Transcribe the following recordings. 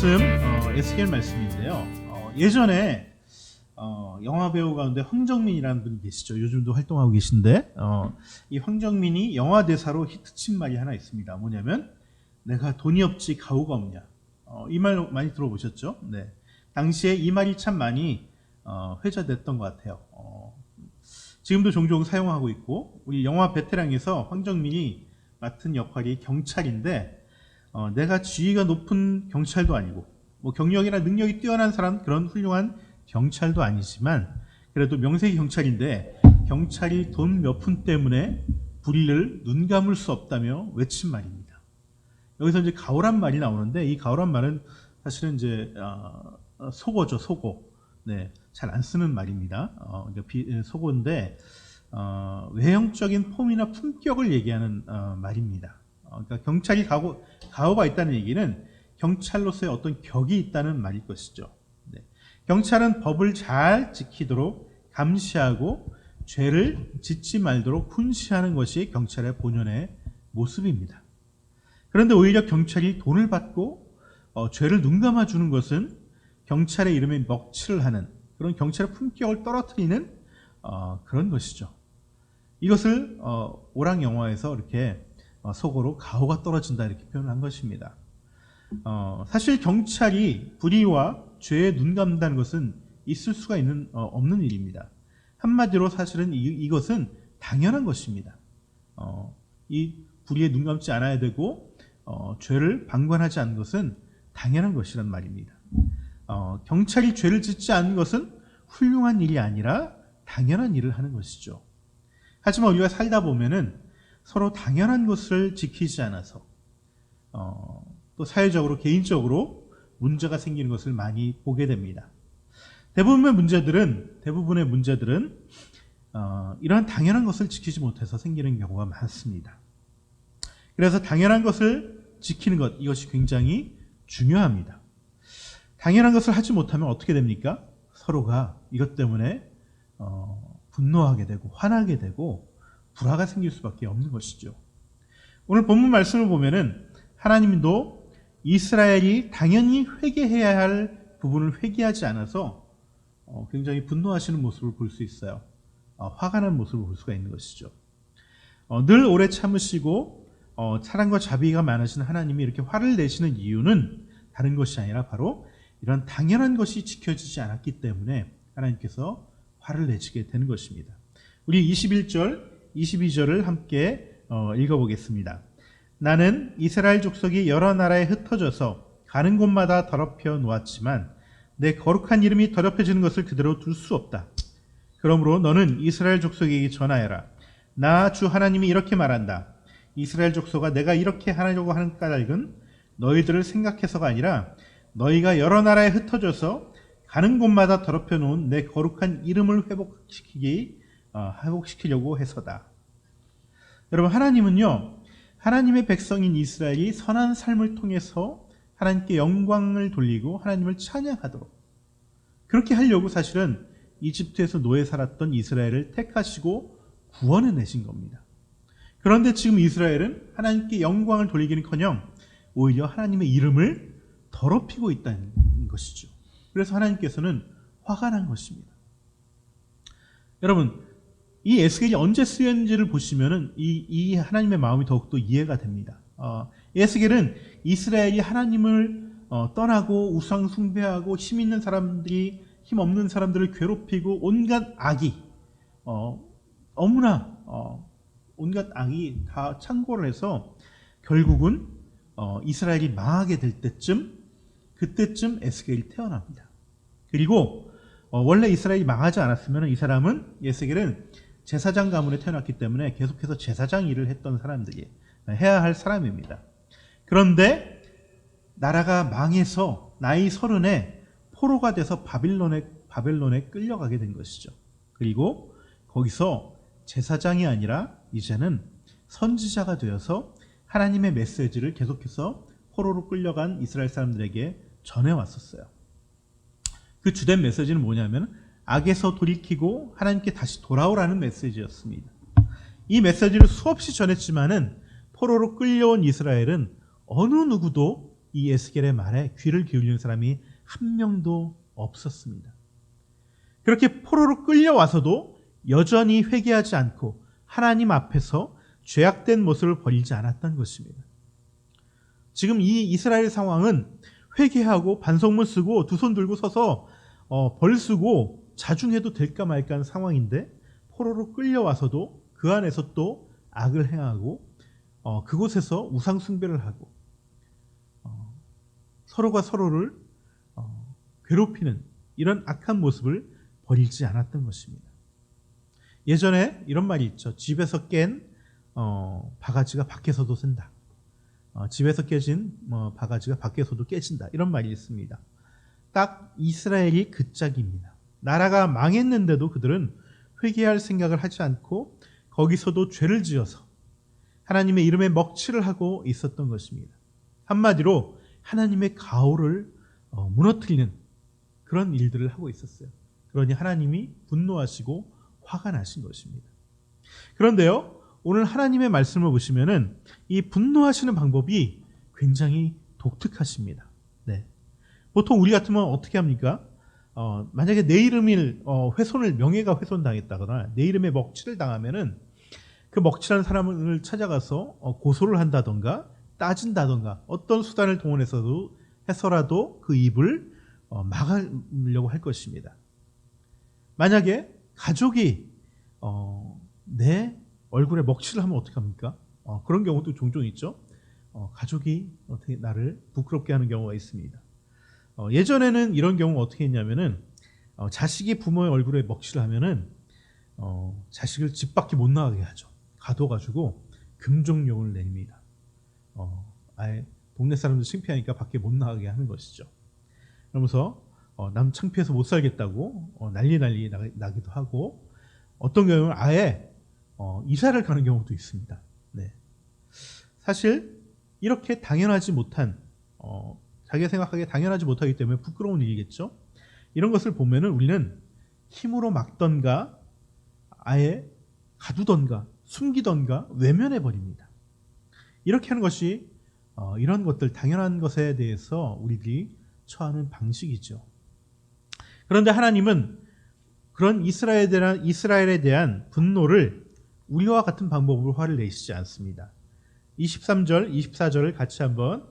말씀 에스겔 말씀인데요. 예전에 영화 배우 가운데 황정민이라는 분이 계시죠. 요즘도 활동하고 계신데 이 황정민이 영화 대사로 히트친 말이 하나 있습니다. 뭐냐면 내가 돈이 없지 가오가 없냐. 이 말 많이 들어보셨죠? 네. 당시에 이 말이 참 많이 회자됐던 것 같아요. 지금도 종종 사용하고 있고, 우리 영화 베테랑에서 황정민이 맡은 역할이 경찰인데 내가 지위가 높은 경찰도 아니고 뭐 경력이나 능력이 뛰어난 사람, 그런 훌륭한 경찰도 아니지만 그래도 명색이 경찰인데 경찰이 돈 몇 푼 때문에 불의를 눈 감을 수 없다며 외친 말입니다. 여기서 이제 가오란 말이 나오는데, 이 가오란 말은 사실은 이제 속어죠, 속어. 네, 잘 안 쓰는 말입니다. 속어인데 외형적인 폼이나 품격을 얘기하는 말입니다. 그러니까 경찰이 가오가 있다는 얘기는 경찰로서의 어떤 격이 있다는 말일 것이죠. 네. 경찰은 법을 잘 지키도록 감시하고 죄를 짓지 말도록 훈시하는 것이 경찰의 본연의 모습입니다. 그런데 오히려 경찰이 돈을 받고 죄를 눈감아 주는 것은 경찰의 이름에 먹칠을 하는, 그런 경찰의 품격을 떨어뜨리는 그런 것이죠. 이것을 오락 영화에서 이렇게 속어로 가오가 떨어진다 이렇게 표현한 것입니다. 사실 경찰이 불의와 죄에 눈 감는다는 것은 있을 수가 없는 일입니다. 한마디로 사실은 이것은 당연한 것입니다. 이 불의에 눈 감지 않아야 되고 죄를 방관하지 않는 것은 당연한 것이란 말입니다. 경찰이 죄를 짓지 않는 것은 훌륭한 일이 아니라 당연한 일을 하는 것이죠. 하지만 우리가 살다 보면은 서로 당연한 것을 지키지 않아서 또 사회적으로, 개인적으로 문제가 생기는 것을 많이 보게 됩니다. 대부분의 문제들은 이러한 당연한 것을 지키지 못해서 생기는 경우가 많습니다. 그래서 당연한 것을 지키는 것, 이것이 굉장히 중요합니다. 당연한 것을 하지 못하면 어떻게 됩니까? 서로가 이것 때문에 분노하게 되고 화나게 되고 불화가 생길 수밖에 없는 것이죠. 오늘 본문 말씀을 보면은 하나님도 이스라엘이 당연히 회개해야 할 부분을 회개하지 않아서 굉장히 분노하시는 모습을 볼 수 있어요. 화가 난 모습을 볼 수가 있는 것이죠. 늘 오래 참으시고 사랑과 자비가 많으신 하나님이 이렇게 화를 내시는 이유는 다른 것이 아니라 바로 이런 당연한 것이 지켜지지 않았기 때문에 하나님께서 화를 내시게 되는 것입니다. 우리 21절, 22절을 함께 읽어보겠습니다. 나는 이스라엘 족속이 여러 나라에 흩어져서 가는 곳마다 더럽혀 놓았지만 내 거룩한 이름이 더럽혀지는 것을 그대로 둘 수 없다. 그러므로 너는 이스라엘 족속에게 전하여라. 나 주 하나님이 이렇게 말한다. 이스라엘 족속아, 내가 이렇게 하려고 하는 까닭은 너희들을 생각해서가 아니라 너희가 여러 나라에 흩어져서 가는 곳마다 더럽혀 놓은 내 거룩한 이름을 회복시키려고 해서다. 여러분, 하나님은요, 하나님의 백성인 이스라엘이 선한 삶을 통해서 하나님께 영광을 돌리고 하나님을 찬양하도록, 그렇게 하려고 사실은 이집트에서 노예 살았던 이스라엘을 택하시고 구원해 내신 겁니다. 그런데 지금 이스라엘은 하나님께 영광을 돌리기는커녕 오히려 하나님의 이름을 더럽히고 있다는 것이죠. 그래서 하나님께서는 화가 난 것입니다. 여러분, 이 에스겔이 언제 쓰였는지를 보시면은 이 하나님의 마음이 더욱더 이해가 됩니다. 에스겔은 이스라엘이 하나님을 떠나고 우상 숭배하고 힘 있는 사람들이 힘 없는 사람들을 괴롭히고 온갖 악이 너무나 온갖 악이 다 창궐을 해서 결국은 이스라엘이 망하게 될 그때쯤 에스겔이 태어납니다. 그리고 원래 이스라엘이 망하지 않았으면 이 사람은, 에스겔은 제사장 가문에 태어났기 때문에 계속해서 제사장 일을 했던 사람들이 해야 할 사람입니다. 그런데 나라가 망해서 나이 30에 포로가 돼서 바벨론에 끌려가게 된 것이죠. 그리고 거기서 제사장이 아니라 이제는 선지자가 되어서 하나님의 메시지를 계속해서 포로로 끌려간 이스라엘 사람들에게 전해왔었어요. 그 주된 메시지는 뭐냐면 악에서 돌이키고 하나님께 다시 돌아오라는 메시지였습니다. 이 메시지를 수없이 전했지만은 포로로 끌려온 이스라엘은 어느 누구도 이 에스겔의 말에 귀를 기울이는 사람이 한 명도 없었습니다. 그렇게 포로로 끌려와서도 여전히 회개하지 않고 하나님 앞에서 죄악된 모습을 버리지 않았던 것입니다. 지금 이 이스라엘 상황은 회개하고 반성문 쓰고 두 손 들고 서서 벌 쓰고 자중해도 될까 말까 하는 상황인데, 포로로 끌려와서도 그 안에서 또 악을 행하고 그곳에서 우상 숭배를 하고 서로가 서로를 괴롭히는 이런 악한 모습을 버리지 않았던 것입니다. 예전에 이런 말이 있죠. 집에서 깬 바가지가 밖에서도 샌다. 집에서 깨진 바가지가 밖에서도 깨진다. 이런 말이 있습니다. 딱 이스라엘이 그 짝입니다. 나라가 망했는데도 그들은 회개할 생각을 하지 않고 거기서도 죄를 지어서 하나님의 이름에 먹칠을 하고 있었던 것입니다. 한마디로 하나님의 가호를 무너뜨리는 그런 일들을 하고 있었어요. 그러니 하나님이 분노하시고 화가 나신 것입니다. 그런데요, 오늘 하나님의 말씀을 보시면은 이 분노하시는 방법이 굉장히 독특하십니다. 네. 보통 우리 같으면 어떻게 합니까? 만약에 내 이름을 훼손을 명예가 훼손당했다거나 내 이름에 먹칠을 당하면은 그 먹칠한 사람을 찾아가서 고소를 한다던가 따진다던가 어떤 수단을 동원해서라도 그 입을 막으려고 할 것입니다. 만약에 가족이 내 얼굴에 먹칠을 하면 어떻게 합니까? 그런 경우도 종종 있죠. 가족이 어떻게 나를 부끄럽게 하는 경우가 있습니다. 예전에는 이런 경우가 어떻게 했냐면은 자식이 부모의 얼굴에 먹칠을 하면은 자식을 집 밖에 못 나가게 하죠. 가둬가지고 금종령을 내립니다. 아예 동네 사람들 창피하니까 밖에 못 나가게 하는 것이죠. 그러면서 남 창피해서 못 살겠다고 난리 나기도 하고, 어떤 경우는 아예 이사를 가는 경우도 있습니다. 네. 사실 이렇게 당연하지 못한 자기가 생각하기에 당연하지 못하기 때문에 부끄러운 일이겠죠. 이런 것을 보면은 우리는 힘으로 막던가 아예 가두던가 숨기던가 외면해 버립니다. 이렇게 하는 것이 이런 것들, 당연한 것에 대해서 우리들이 처하는 방식이죠. 그런데 하나님은 그런 이스라엘에 대한 분노를 우리와 같은 방법으로 화를 내시지 않습니다. 23절, 24절을 같이 한번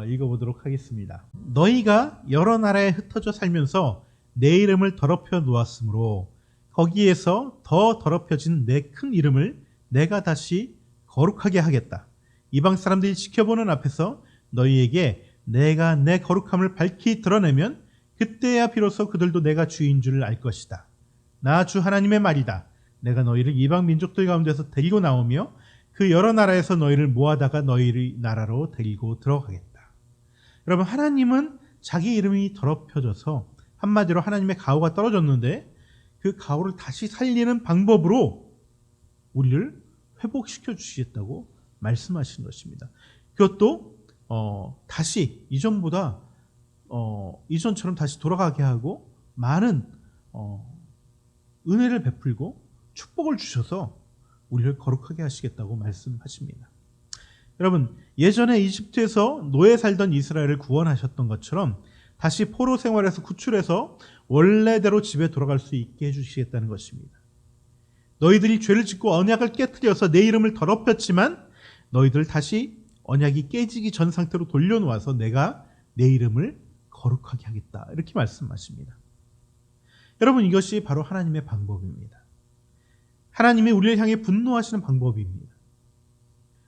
읽어보도록 하겠습니다. 너희가 여러 나라에 흩어져 살면서 내 이름을 더럽혀 놓았으므로 거기에서 더 더럽혀진 내 큰 이름을 내가 다시 거룩하게 하겠다. 이방 사람들이 지켜보는 앞에서 너희에게 내가 내 거룩함을 밝히 드러내면 그때야 비로소 그들도 내가 주인 줄을 알 것이다. 나 주 하나님의 말이다. 내가 너희를 이방 민족들 가운데서 데리고 나오며 그 여러 나라에서 너희를 모아다가 너희 나라로 데리고 들어가겠다. 여러분, 하나님은 자기 이름이 더럽혀져서 한마디로 하나님의 가호가 떨어졌는데 그 가호를 다시 살리는 방법으로 우리를 회복시켜 주시겠다고 말씀하신 것입니다. 그것도 다시 이전처럼 다시 돌아가게 하고 많은 은혜를 베풀고 축복을 주셔서 우리를 거룩하게 하시겠다고 말씀하십니다. 여러분, 예전에 이집트에서 노예 살던 이스라엘을 구원하셨던 것처럼 다시 포로 생활에서 구출해서 원래대로 집에 돌아갈 수 있게 해주시겠다는 것입니다. 너희들이 죄를 짓고 언약을 깨뜨려서 내 이름을 더럽혔지만 너희들 다시 언약이 깨지기 전 상태로 돌려놓아서 내가 내 이름을 거룩하게 하겠다. 이렇게 말씀하십니다. 여러분, 이것이 바로 하나님의 방법입니다. 하나님이 우리를 향해 분노하시는 방법입니다.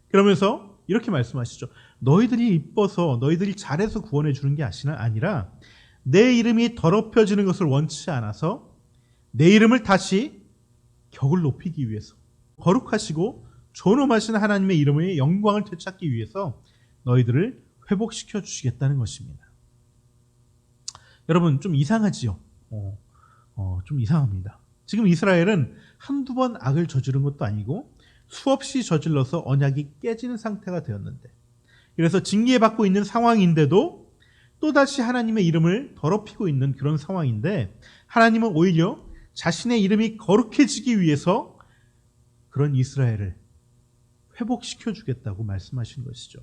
그러면서 이렇게 말씀하시죠. 너희들이 이뻐서 너희들이 잘해서 구원해 주는 게 아니라 내 이름이 더럽혀지는 것을 원치 않아서 내 이름을 다시 격을 높이기 위해서, 거룩하시고 존엄하신 하나님의 이름의 영광을 되찾기 위해서 너희들을 회복시켜 주시겠다는 것입니다. 여러분, 좀 이상하지요? 좀 이상합니다. 지금 이스라엘은 한두 번 악을 저지른 것도 아니고 수없이 저질러서 언약이 깨지는 상태가 되었는데, 그래서 징계받고 있는 상황인데도 또다시 하나님의 이름을 더럽히고 있는 그런 상황인데, 하나님은 오히려 자신의 이름이 거룩해지기 위해서 그런 이스라엘을 회복시켜 주겠다고 말씀하신 것이죠.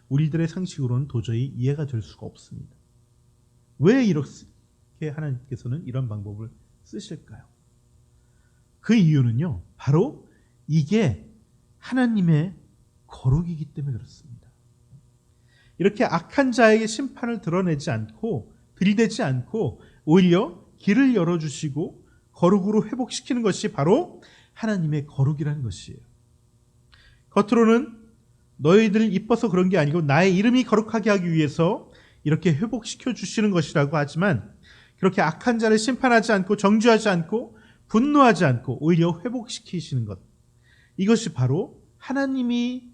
우리들의 상식으로는 도저히 이해가 될 수가 없습니다. 왜 이렇게 하나님께서는 이런 방법을 쓰실까요? 그 이유는요, 바로 이게 하나님의 거룩이기 때문에 그렇습니다. 이렇게 악한 자에게 심판을 드러내지 않고 들이대지 않고 오히려 길을 열어주시고 거룩으로 회복시키는 것이 바로 하나님의 거룩이라는 것이에요. 겉으로는 너희들 이뻐서 그런 게 아니고 나의 이름이 거룩하게 하기 위해서 이렇게 회복시켜 주시는 것이라고 하지만, 그렇게 악한 자를 심판하지 않고 정죄하지 않고 분노하지 않고 오히려 회복시키시는 것, 이것이 바로 하나님이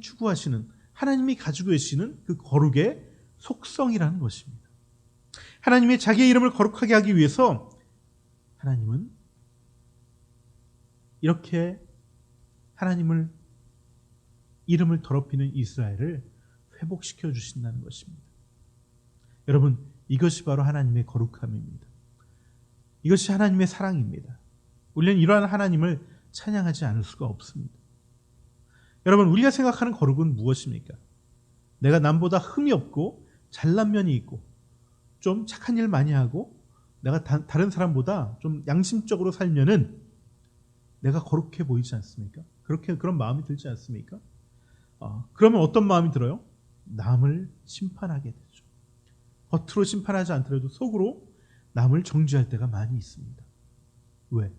추구하시는, 하나님이 가지고 계시는 그 거룩의 속성이라는 것입니다. 하나님이 자기의 이름을 거룩하게 하기 위해서 하나님은 이렇게 하나님을 이름을 더럽히는 이스라엘을 회복시켜 주신다는 것입니다. 여러분, 이것이 바로 하나님의 거룩함입니다. 이것이 하나님의 사랑입니다. 우리는 이러한 하나님을 찬양하지 않을 수가 없습니다. 여러분, 우리가 생각하는 거룩은 무엇입니까? 내가 남보다 흠이 없고 잘난 면이 있고 좀 착한 일 많이 하고 내가 다른 사람보다 좀 양심적으로 살면은 내가 거룩해 보이지 않습니까? 그런 마음이 들지 않습니까? 그러면 어떤 마음이 들어요? 남을 심판하게 되죠. 겉으로 심판하지 않더라도 속으로 남을 정죄할 때가 많이 있습니다. 왜?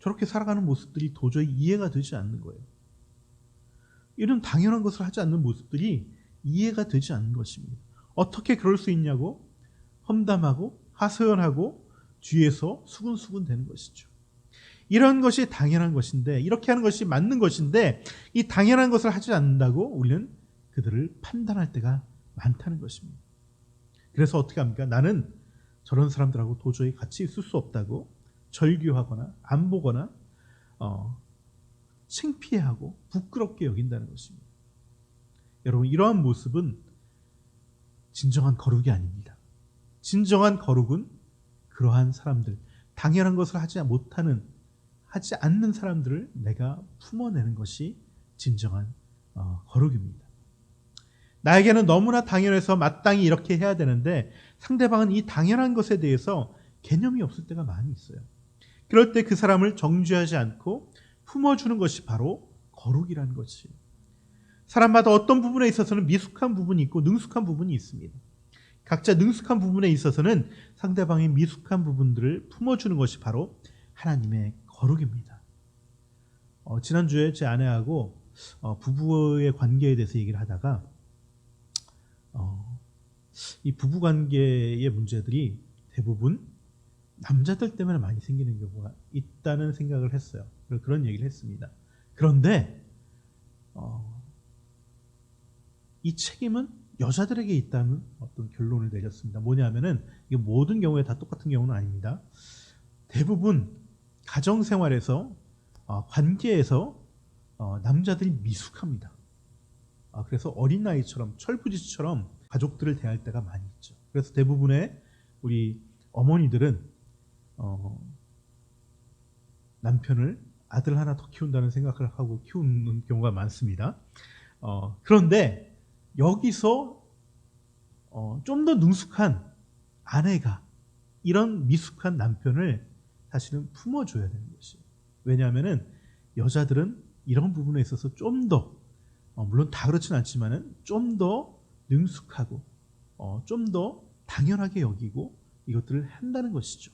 저렇게 살아가는 모습들이 도저히 이해가 되지 않는 거예요. 이런 당연한 것을 하지 않는 모습들이 이해가 되지 않는 것입니다. 어떻게 그럴 수 있냐고 험담하고 하소연하고 뒤에서 수군수군 되는 것이죠. 이런 것이 당연한 것인데, 이렇게 하는 것이 맞는 것인데, 이 당연한 것을 하지 않는다고 우리는 그들을 판단할 때가 많다는 것입니다. 그래서 어떻게 합니까? 나는 저런 사람들하고 도저히 같이 있을 수 없다고 절규하거나 안 보거나 창피해하고 부끄럽게 여긴다는 것입니다. 여러분, 이러한 모습은 진정한 거룩이 아닙니다. 진정한 거룩은 그러한 사람들, 당연한 것을 하지 않는 사람들을 내가 품어내는 것이 진정한 거룩입니다. 나에게는 너무나 당연해서 마땅히 이렇게 해야 되는데 상대방은 이 당연한 것에 대해서 개념이 없을 때가 많이 있어요. 그럴 때 그 사람을 정죄하지 않고 품어주는 것이 바로 거룩이라는 것이에요. 사람마다 어떤 부분에 있어서는 미숙한 부분이 있고 능숙한 부분이 있습니다. 각자 능숙한 부분에 있어서는 상대방의 미숙한 부분들을 품어주는 것이 바로 하나님의 거룩입니다. 지난주에 제 아내하고 부부의 관계에 대해서 얘기를 하다가 이 부부관계의 문제들이 대부분 남자들 때문에 많이 생기는 경우가 있다는 생각을 했어요. 그런 얘기를 했습니다. 그런데 이 책임은 여자들에게 있다는 어떤 결론을 내렸습니다. 뭐냐면은 이게 모든 경우에 다 똑같은 경우는 아닙니다. 대부분 가정생활에서 관계에서 남자들이 미숙합니다. 그래서 어린 나이처럼 철부지처럼 가족들을 대할 때가 많이 있죠. 그래서 대부분의 우리 어머니들은 남편을 아들 하나 더 키운다는 생각을 하고 키우는 경우가 많습니다. 그런데 여기서 좀 더 능숙한 아내가 이런 미숙한 남편을 사실은 품어줘야 되는 것이에요. 왜냐하면은 여자들은 이런 부분에 있어서 좀 더 물론 다 그렇진 않지만은 좀 더 능숙하고 좀 더 당연하게 여기고 이것들을 한다는 것이죠.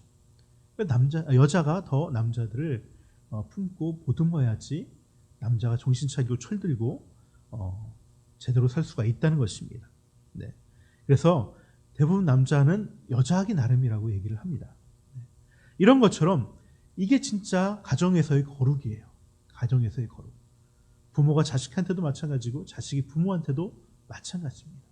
여자가 더 남자들을 품고 보듬어야지 남자가 정신 차리고 철들고 제대로 살 수가 있다는 것입니다. 네. 그래서 대부분 남자는 여자하기 나름이라고 얘기를 합니다. 네. 이런 것처럼 이게 진짜 가정에서의 거룩이에요. 가정에서의 거룩. 부모가 자식한테도 마찬가지고 자식이 부모한테도 마찬가지입니다.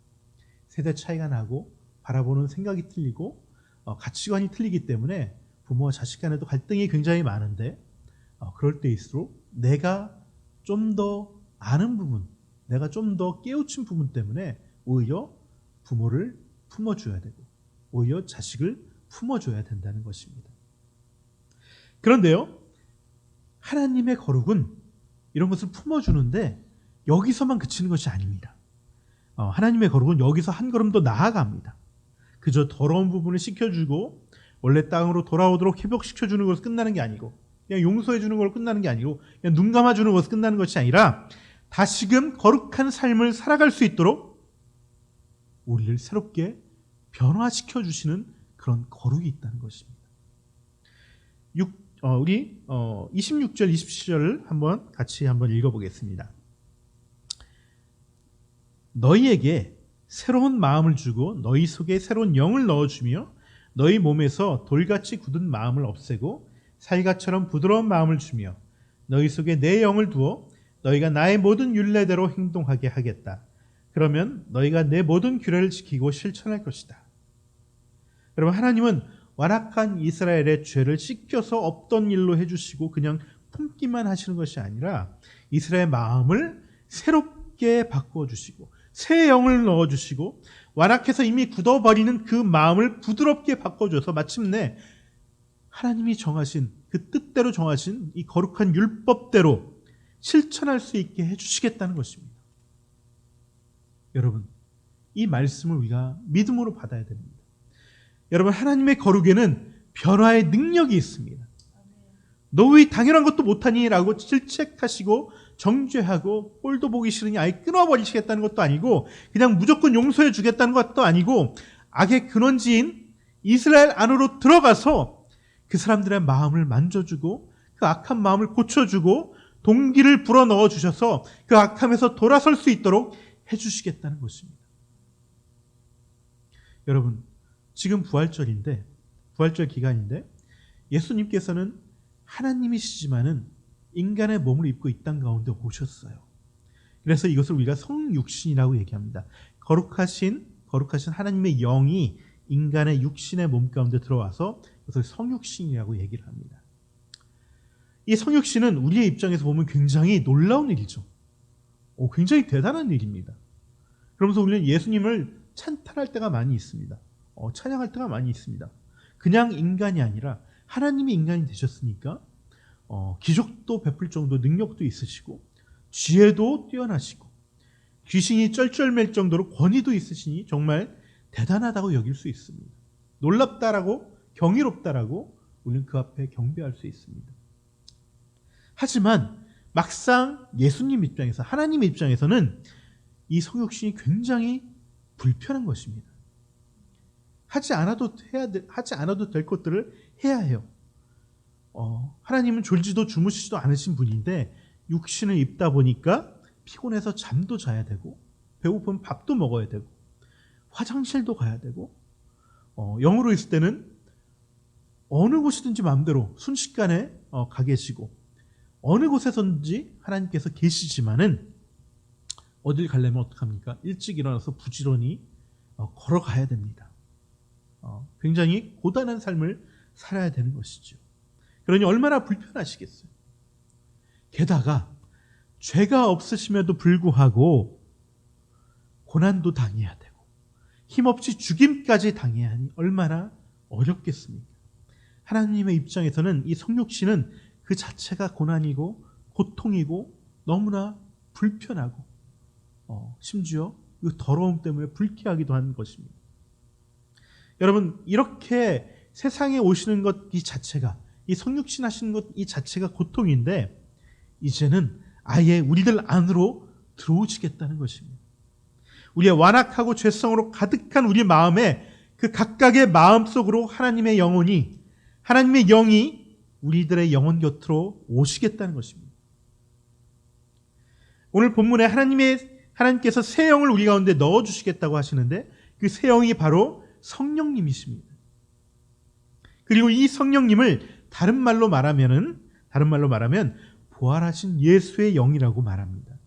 세대 차이가 나고 바라보는 생각이 틀리고 가치관이 틀리기 때문에 부모와 자식 간에도 갈등이 굉장히 많은데 그럴 때일수록 내가 좀 더 아는 부분, 내가 좀 더 깨우친 부분 때문에 오히려 부모를 품어줘야 되고 오히려 자식을 품어줘야 된다는 것입니다. 그런데요, 하나님의 거룩은 이런 것을 품어주는데 여기서만 그치는 것이 아닙니다. 하나님의 거룩은 여기서 한 걸음 더 나아갑니다. 그저 더러운 부분을 씻겨주고 원래 땅으로 돌아오도록 회복시켜주는 것으로 끝나는 게 아니고, 그냥 용서해주는 걸로 끝나는 게 아니고, 그냥 눈 감아주는 것으로 끝나는 것이 아니라 다시금 거룩한 삶을 살아갈 수 있도록 우리를 새롭게 변화시켜 주시는 그런 거룩이 있다는 것입니다. 우리 26절, 27절을 같이 한번 읽어보겠습니다. 너희에게 새로운 마음을 주고 너희 속에 새로운 영을 넣어주며 너희 몸에서 돌같이 굳은 마음을 없애고 살갗처럼 부드러운 마음을 주며 너희 속에 내 영을 두어 너희가 나의 모든 율례대로 행동하게 하겠다. 그러면 너희가 내 모든 규례를 지키고 실천할 것이다. 여러분, 하나님은 완악한 이스라엘의 죄를 씻겨서 없던 일로 해주시고 그냥 품기만 하시는 것이 아니라 이스라엘의 마음을 새롭게 바꿔주시고 새 영을 넣어주시고 완악해서 이미 굳어버리는 그 마음을 부드럽게 바꿔줘서 마침내 하나님이 정하신 그 뜻대로 정하신 이 거룩한 율법대로 실천할 수 있게 해주시겠다는 것입니다. 여러분, 이 말씀을 우리가 믿음으로 받아야 됩니다. 여러분, 하나님의 거룩에는 변화의 능력이 있습니다. 너 왜 당연한 것도 못하니? 라고 질책하시고 정죄하고 꼴도 보기 싫으니 아예 끊어버리시겠다는 것도 아니고 그냥 무조건 용서해 주겠다는 것도 아니고 악의 근원지인 이스라엘 안으로 들어가서 그 사람들의 마음을 만져주고 그 악한 마음을 고쳐주고 동기를 불어넣어 주셔서 그 악함에서 돌아설 수 있도록 해주시겠다는 것입니다. 여러분, 지금 부활절 기간인데 예수님께서는 하나님이시지만은 인간의 몸을 입고 이 땅 가운데 오셨어요. 그래서 이것을 우리가 성육신이라고 얘기합니다. 거룩하신 하나님의 영이 인간의 육신의 몸 가운데 들어와서 이것을 성육신이라고 얘기를 합니다. 이 성육신은 우리의 입장에서 보면 굉장히 놀라운 일이죠. 굉장히 대단한 일입니다. 그러면서 우리는 예수님을 찬탄할 때가 많이 있습니다. 찬양할 때가 많이 있습니다. 그냥 인간이 아니라 하나님이 인간이 되셨으니까 기적도 베풀 정도 능력도 있으시고 지혜도 뛰어나시고 귀신이 쩔쩔맬 정도로 권위도 있으시니 정말 대단하다고 여길 수 있습니다. 놀랍다라고 경이롭다라고 우리는 그 앞에 경배할 수 있습니다. 하지만 막상 예수님 입장에서 하나님의 입장에서는 이 성육신이 굉장히 불편한 것입니다. 하지 않아도 될 것들을 해야 해요. 하나님은 졸지도 주무시지도 않으신 분인데 육신을 입다 보니까 피곤해서 잠도 자야 되고 배고프면 밥도 먹어야 되고 화장실도 가야 되고 영으로 있을 때는 어느 곳이든지 마음대로 순식간에 가 계시고 어느 곳에서든지 하나님께서 계시지만은 어딜 가려면 어떡합니까? 일찍 일어나서 부지런히 걸어가야 됩니다. 굉장히 고단한 삶을 살아야 되는 것이죠. 그러니 얼마나 불편하시겠어요. 게다가 죄가 없으심에도 불구하고 고난도 당해야 되고 힘없이 죽임까지 당해야 하니 얼마나 어렵겠습니까? 하나님의 입장에서는 이 성육신은 그 자체가 고난이고 고통이고 너무나 불편하고 심지어 그 더러움 때문에 불쾌하기도 한 것입니다. 여러분, 이렇게 세상에 오시는 것 이 자체가, 이 성육신 하시는 것 이 자체가 고통인데 이제는 아예 우리들 안으로 들어오시겠다는 것입니다. 우리의 완악하고 죄성으로 가득한 우리 마음에 그 각각의 마음속으로 하나님의 영이 우리들의 영혼 곁으로 오시겠다는 것입니다. 오늘 본문에 하나님께서 새 영을 우리 가운데 넣어주시겠다고 하시는데 그 새 영이 바로 성령님이십니다. 그리고 이 성령님을 다른 말로 말하면 부활하신 예수의 영이라고 말합니다.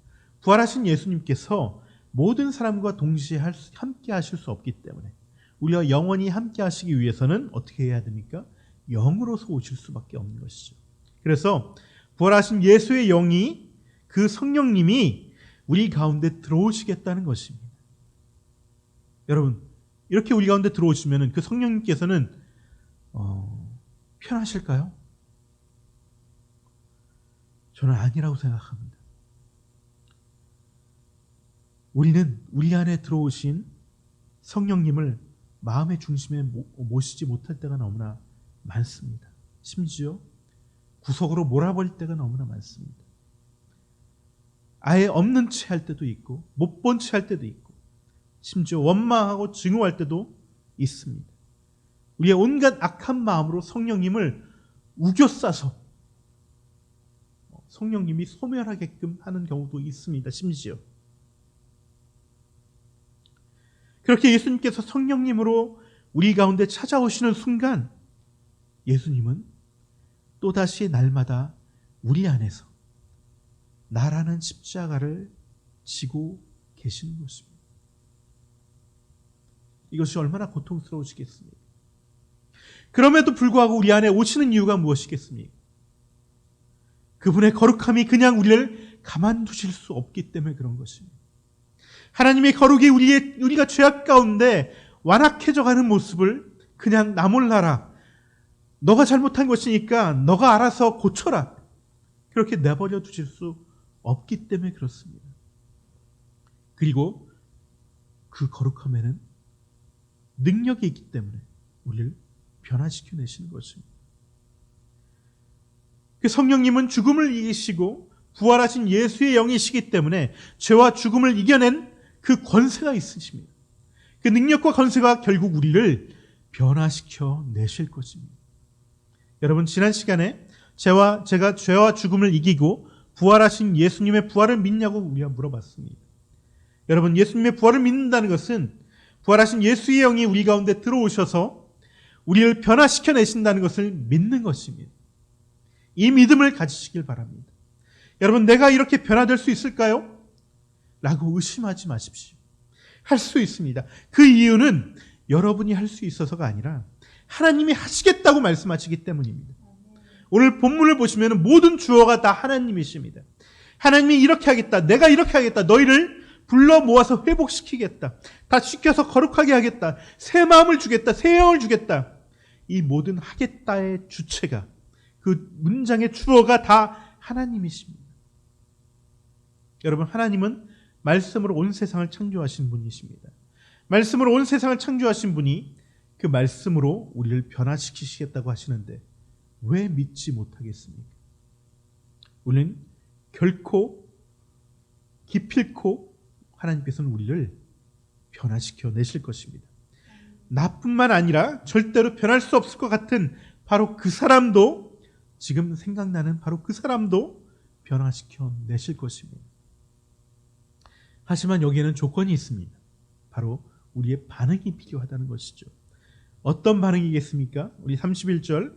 부활하신 예수님께서 모든 사람과 동시에 함께 하실 수 없기 때문에 우리와 영원히 함께 하시기 위해서는 어떻게 해야 됩니까? 영으로서 오실 수밖에 없는 것이죠. 그래서 부활하신 예수의 영이, 그 성령님이 우리 가운데 들어오시겠다는 것입니다. 여러분, 이렇게 우리 가운데 들어오시면 그 성령님께서는 편하실까요? 저는 아니라고 생각합니다. 우리는 우리 안에 들어오신 성령님을 마음의 중심에 모시지 못할 때가 너무나 많습니다. 심지어 구석으로 몰아버릴 때가 너무나 많습니다. 아예 없는 채 할 때도 있고 못 본 채 할 때도 있고 심지어 원망하고 증오할 때도 있습니다. 우리의 온갖 악한 마음으로 성령님을 우겨싸서 성령님이 소멸하게끔 하는 경우도 있습니다. 심지어 그렇게 예수님께서 성령님으로 우리 가운데 찾아오시는 순간 예수님은 또다시 날마다 우리 안에서 나라는 십자가를 지고 계시는 것입니다. 이것이 얼마나 고통스러우시겠습니까? 그럼에도 불구하고 우리 안에 오시는 이유가 무엇이겠습니까? 그분의 거룩함이 그냥 우리를 가만두실 수 없기 때문에 그런 것입니다. 하나님의 거룩이 우리가 죄악 가운데 완악해져가는 모습을 그냥 나 몰라라, 너가 잘못한 것이니까 너가 알아서 고쳐라, 그렇게 내버려 두실 수 없기 때문에 그렇습니다. 그리고 그 거룩함에는 능력이 있기 때문에 우리를 변화시켜 내시는 것입니다. 그 성령님은 죽음을 이기시고 부활하신 예수의 영이시기 때문에 죄와 죽음을 이겨낸 그 권세가 있으십니다. 그 능력과 권세가 결국 우리를 변화시켜 내실 것입니다. 여러분, 지난 시간에 제가 죄와 죽음을 이기고 부활하신 예수님의 부활을 믿냐고 우리가 물어봤습니다. 여러분, 예수님의 부활을 믿는다는 것은 부활하신 예수의 영이 우리 가운데 들어오셔서 우리를 변화시켜 내신다는 것을 믿는 것입니다. 이 믿음을 가지시길 바랍니다. 여러분, 내가 이렇게 변화될 수 있을까요? 라고 의심하지 마십시오. 할 수 있습니다. 그 이유는 여러분이 할 수 있어서가 아니라 하나님이 하시겠다고 말씀하시기 때문입니다. 오늘 본문을 보시면 모든 주어가 다 하나님이십니다. 하나님이 이렇게 하겠다, 내가 이렇게 하겠다, 너희를 불러 모아서 회복시키겠다, 다 시켜서 거룩하게 하겠다, 새 마음을 주겠다, 새 영을 주겠다. 이 모든 하겠다의 주체가, 그 문장의 주어가 다 하나님이십니다. 여러분, 하나님은 말씀으로 온 세상을 창조하신 분이십니다. 말씀으로 온 세상을 창조하신 분이 그 말씀으로 우리를 변화시키시겠다고 하시는데 왜 믿지 못하겠습니까? 우리는 결코 기필코 하나님께서는 우리를 변화시켜 내실 것입니다. 나뿐만 아니라 절대로 변할 수 없을 것 같은 바로 그 사람도, 지금 생각나는 바로 그 사람도 변화시켜 내실 것입니다. 하지만 여기에는 조건이 있습니다. 바로 우리의 반응이 필요하다는 것이죠. 어떤 반응이겠습니까? 우리 31절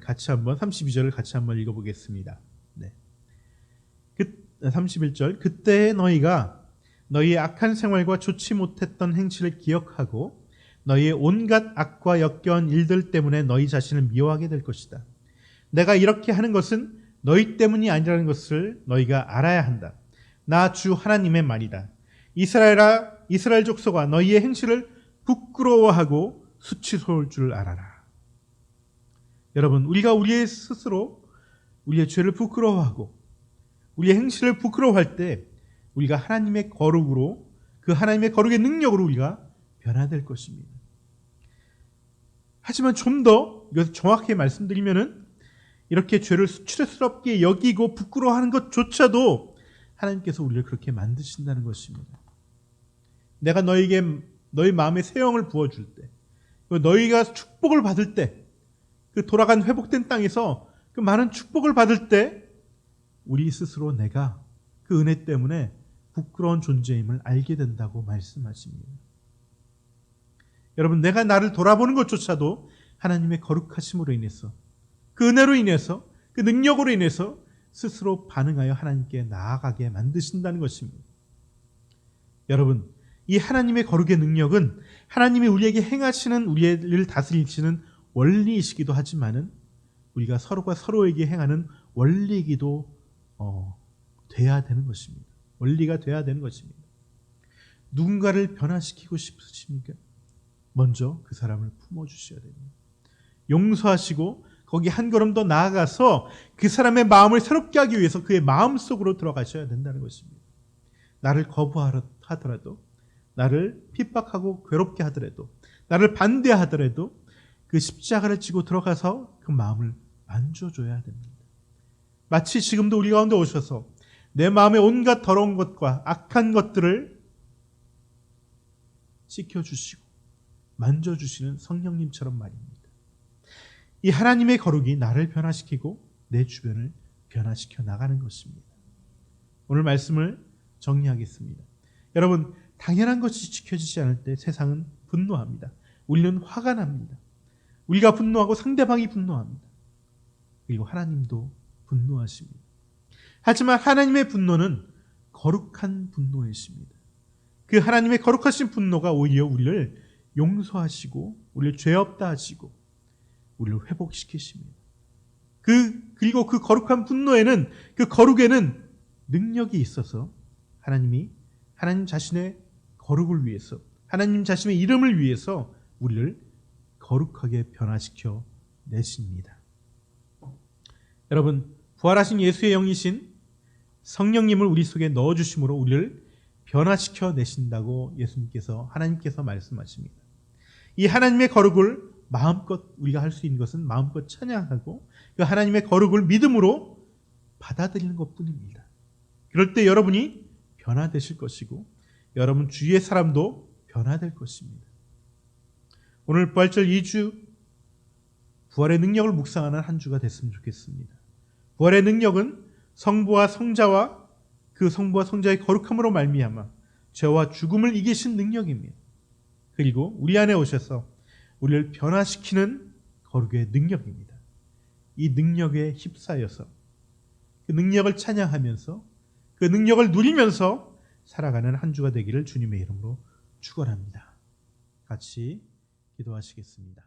같이 한번, 32절을 같이 한번 읽어보겠습니다. 네. 31절, 그때 너희가 너희의 악한 생활과 좋지 못했던 행실을 기억하고 너희의 온갖 악과 역겨운 일들 때문에 너희 자신을 미워하게 될 것이다. 내가 이렇게 하는 것은 너희 때문이 아니라는 것을 너희가 알아야 한다. 나 주 하나님의 말이다. 이스라엘 족속아, 너희의 행실을 부끄러워하고 수치스러울 줄 알아라. 여러분, 우리가 우리의 스스로 우리의 죄를 부끄러워하고 우리의 행실을 부끄러워할 때 우리가 하나님의 거룩으로, 그 하나님의 거룩의 능력으로 우리가 변화될 것입니다. 하지만 좀 더 이것을 정확히 말씀드리면은 이렇게 죄를 수치스럽게 여기고 부끄러워하는 것조차도 하나님께서 우리를 그렇게 만드신다는 것입니다. 내가 너희에게 너희 마음에 새 영을 부어줄 때, 너희가 축복을 받을 때, 그 돌아간 회복된 땅에서 그 많은 축복을 받을 때 우리 스스로 내가 그 은혜 때문에 부끄러운 존재임을 알게 된다고 말씀하십니다. 여러분, 내가 나를 돌아보는 것조차도 하나님의 거룩하심으로 인해서, 그 은혜로 인해서, 그 능력으로 인해서 스스로 반응하여 하나님께 나아가게 만드신다는 것입니다. 여러분, 이 하나님의 거룩의 능력은 하나님이 우리에게 행하시는, 우리를 다스리시는 원리이시기도 하지만은 우리가 서로가 서로에게 행하는 원리이기도 돼야 되는 것입니다. 원리가 돼야 되는 것입니다. 누군가를 변화시키고 싶으십니까? 먼저 그 사람을 품어주셔야 됩니다. 용서하시고 거기 한 걸음 더 나아가서 그 사람의 마음을 새롭게 하기 위해서 그의 마음 속으로 들어가셔야 된다는 것입니다. 나를 거부하더라도, 나를 핍박하고 괴롭게 하더라도, 나를 반대하더라도 그 십자가를 지고 들어가서 그 마음을 만져줘야 됩니다. 마치 지금도 우리 가운데 오셔서 내 마음의 온갖 더러운 것과 악한 것들을 씻겨주시고 만져주시는 성령님처럼 말입니다. 이 하나님의 거룩이 나를 변화시키고 내 주변을 변화시켜 나가는 것입니다. 오늘 말씀을 정리하겠습니다. 여러분, 당연한 것이 지켜지지 않을 때 세상은 분노합니다. 우리는 화가 납니다. 우리가 분노하고 상대방이 분노합니다. 그리고 하나님도 분노하십니다. 하지만 하나님의 분노는 거룩한 분노이십니다. 그 하나님의 거룩하신 분노가 오히려 우리를 용서하시고 우리를 죄 없다 하시고 우리를 회복시키십니다. 그리고 그 거룩한 분노에는, 그 거룩에는 능력이 있어서 하나님 자신의 거룩을 위해서, 하나님 자신의 이름을 위해서 우리를 거룩하게 변화시켜 내십니다. 여러분, 부활하신 예수의 영이신 성령님을 우리 속에 넣어주심으로 우리를 변화시켜 내신다고 예수님께서, 하나님께서 말씀하십니다. 이 하나님의 거룩을 마음껏 우리가 할 수 있는 것은 마음껏 찬양하고 그 하나님의 거룩을 믿음으로 받아들이는 것뿐입니다. 그럴 때 여러분이 변화되실 것이고 여러분 주위의 사람도 변화될 것입니다. 오늘 부활절 2주 부활의 능력을 묵상하는 한 주가 됐으면 좋겠습니다. 부활의 능력은 성부와 성자와 그 성부와 성자의 거룩함으로 말미암아 죄와 죽음을 이기신 능력입니다. 그리고 우리 안에 오셔서 우리를 변화시키는 거룩의 능력입니다. 이 능력에 휩싸여서 그 능력을 찬양하면서 그 능력을 누리면서 살아가는 한 주가 되기를 주님의 이름으로 축원합니다. 같이 기도하시겠습니다.